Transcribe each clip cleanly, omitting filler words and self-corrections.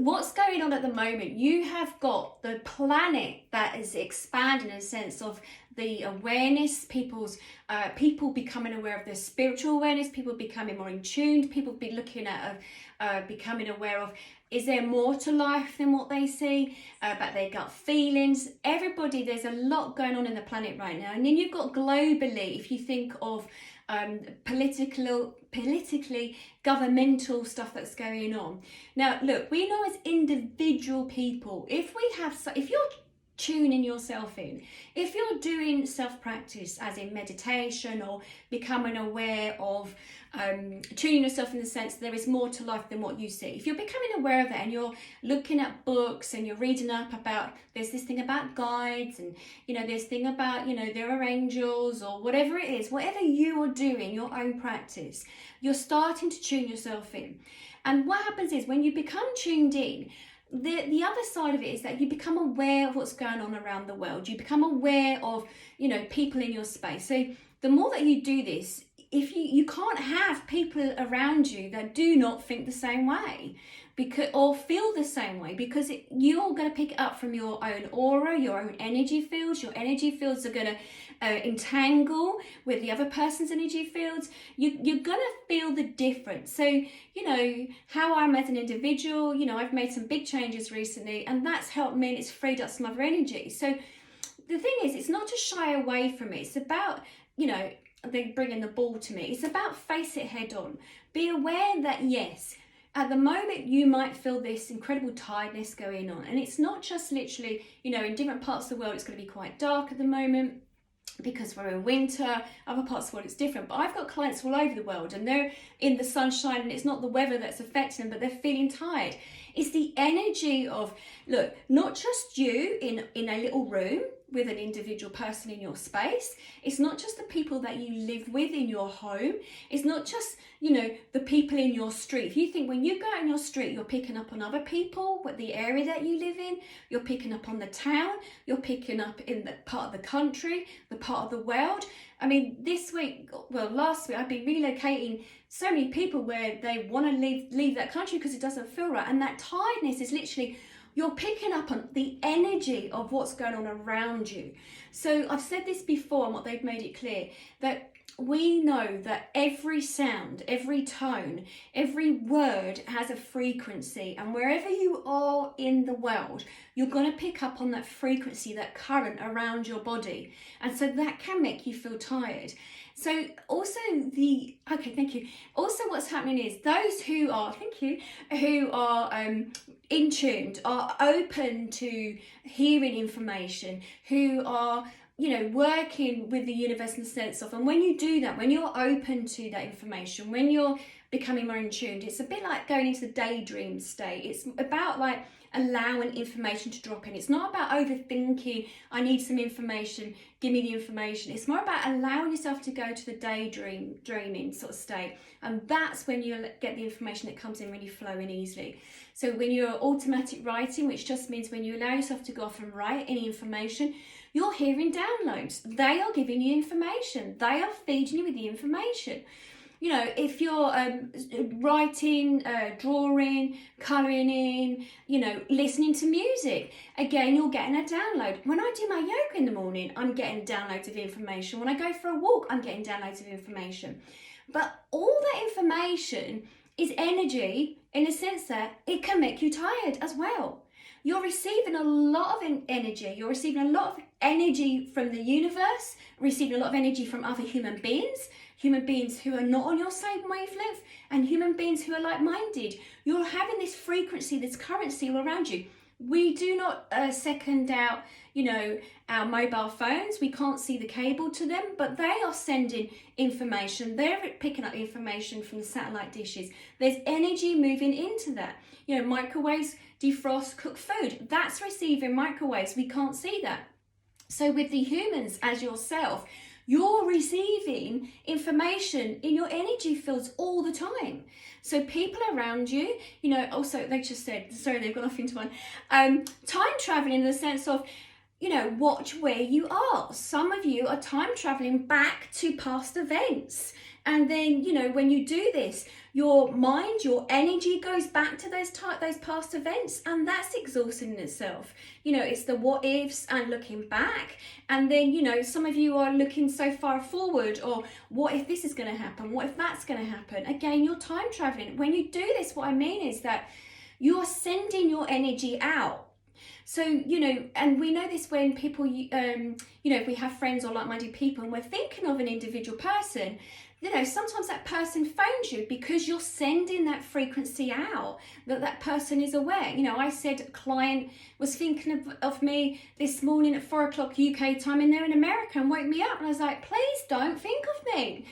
what's going on at the moment, you have got the planet that is expanding in a sense of the awareness, people becoming aware of their spiritual awareness, people becoming more in tune, people be looking at becoming aware of, is there more to life than what they see, about their gut feelings. Everybody, there's a lot going on in the planet right now. And then you've got globally, if you think of politically governmental stuff that's going on. Now look, we know as individual people, if you're tuning yourself in, if you're doing self-practice as in meditation or becoming aware of tuning yourself in the sense that there is more to life than what you see, if you're becoming aware of that and you're looking at books and you're reading up about, there's this thing about guides and this thing about there are angels or whatever it is, whatever you are doing, your own practice, you're starting to tune yourself in. And what happens is when you become tuned in, the other side of it is that you become aware of what's going on around the world. You become aware of people in your space. So the more that you do this, if you can't have people around you that do not think the same way or feel the same way, because you're going to pick it up from your own aura, your own energy fields. Your energy fields are going to entangle with the other person's energy fields. You're going to feel the difference. So how I'm as an individual, I've made some big changes recently, and that's helped me, and it's freed up some other energy. So the thing is, it's not to shy away from it. It's about they bringing the ball to me. It's about face it head on. Be aware that yes, at the moment you might feel this incredible tiredness going on, and it's not just literally in different parts of the world it's going to be quite dark at the moment because we're in winter. Other parts of the world it's different, but I've got clients all over the world and they're in the sunshine, and it's not the weather that's affecting them, but they're feeling tired. It's the energy of, look, not just you in a little room with an individual person in your space. It's not just the people that you live with in your home. It's not just the people in your street. If you think when you go out in your street, you're picking up on other people, what the area that you live in, you're picking up on the town, you're picking up in the part of the country, the part of the world. I mean, last week I've been relocating so many people where they want to leave that country because it doesn't feel right, and that tiredness is literally, you're picking up on the energy of what's going on around you. So I've said this before, and what they've made it clear, that we know that every sound, every tone, every word has a frequency, and wherever you are in the world, you're going to pick up on that frequency, that current around your body, and so that can make you feel tired. So also thank you. Also what's happening is those who are in tune, are open to hearing information, who are working with the universe in the sense of, and when you do that, when you're open to that information, when you're becoming more in tune, it's a bit like going into the daydream state. It's about like allowing information to drop in. It's not about overthinking, I need some information, give me the information. It's more about allowing yourself to go to the dreaming sort of state, and that's when you get the information that comes in really flowing easily. So when you're automatic writing, which just means when you allow yourself to go off and write any information, you're hearing downloads. They are giving you information. They are feeding you with the information. If you're writing, drawing, colouring in, listening to music, again, you're getting a download. When I do my yoga in the morning, I'm getting downloads of information. When I go for a walk, I'm getting downloads of information. But all that information is energy in the sense that it can make you tired as well. You're receiving a lot of energy. You're receiving a lot of energy from the universe, receiving a lot of energy from other human beings who are not on your same wavelength, and human beings who are like-minded. You're having this frequency, this currency all around you. We do not second out, our mobile phones. We can't see the cable to them, but they are sending information. They're picking up information from the satellite dishes. There's energy moving into that. Microwaves defrost, cook food. That's receiving microwaves. We can't see that. So with the humans as yourself, you're receiving information in your energy fields all the time. So people around you, also they just said, sorry, they've gone off into one, time traveling in the sense of, watch where you are. Some of you are time traveling back to past events. And then, you know, when you do this, your mind, your energy goes back to those past events, and that's exhausting in itself. You know, it's the what ifs and looking back. And then, you know, some of you are looking so far forward, or what if this is going to happen? What if that's going to happen? Again, you're time traveling. When you do this, what I mean is that you're sending your energy out. So, you know, and we know this when people, you know, if we have friends or like-minded people and we're thinking of an individual person, you know, sometimes that person phones you because you're sending that frequency out, that that person is aware. You know, I said a client was thinking of me this morning at 4 o'clock UK time, and they're in America, and woke me up. And I was like, please don't think of me.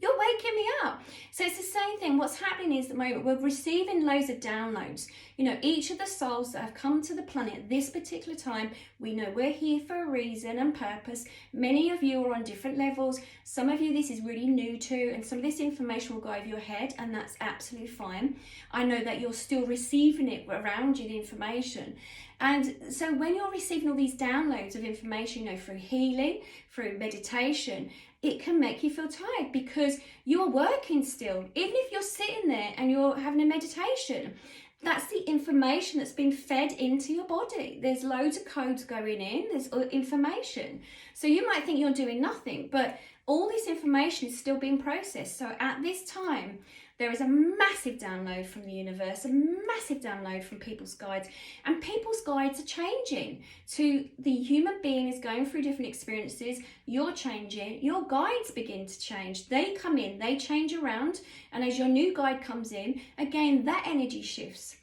You're waking me up. So it's the same thing. What's happening is at the moment we're receiving loads of downloads. You know, each of the souls that have come to the planet at this particular time, we know we're here for a reason and purpose. Many of you are on different levels. Some of you this is really new to, and some of this information will go over your head, and that's absolutely fine. I know that you're still receiving it around you, the information. And so when you're receiving all these downloads of information, you know, through healing, through meditation, it can make you feel tired because you're working still. Even if you're sitting there and you're having a meditation, that's the information that's been fed into your body. There's loads of codes going in, there's information. So you might think you're doing nothing, but all this information is still being processed. So at this time, there is a massive download from the universe, a massive download from people's guides, and people's guides are changing. To the human being is going through different experiences, you're changing, your guides begin to change. They come in, they change around, and as your new guide comes in, again, that energy shifts.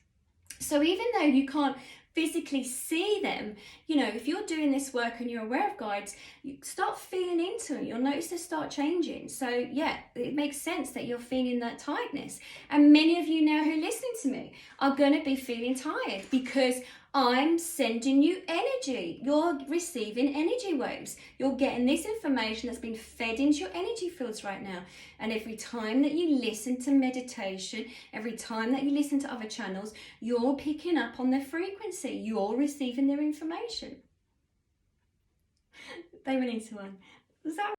So even though you can't physically see them, you know, if you're doing this work and you're aware of guides, you start feeling into them, you'll notice they start changing. So yeah, it makes sense that you're feeling that tiredness. And many of you now who are listening to me are going to be feeling tired because I'm sending you energy. You're receiving energy waves. You're getting this information that's been fed into your energy fields right now. And every time that you listen to meditation, every time that you listen to other channels, you're picking up on their frequency. You're receiving their information. They went into one. Is that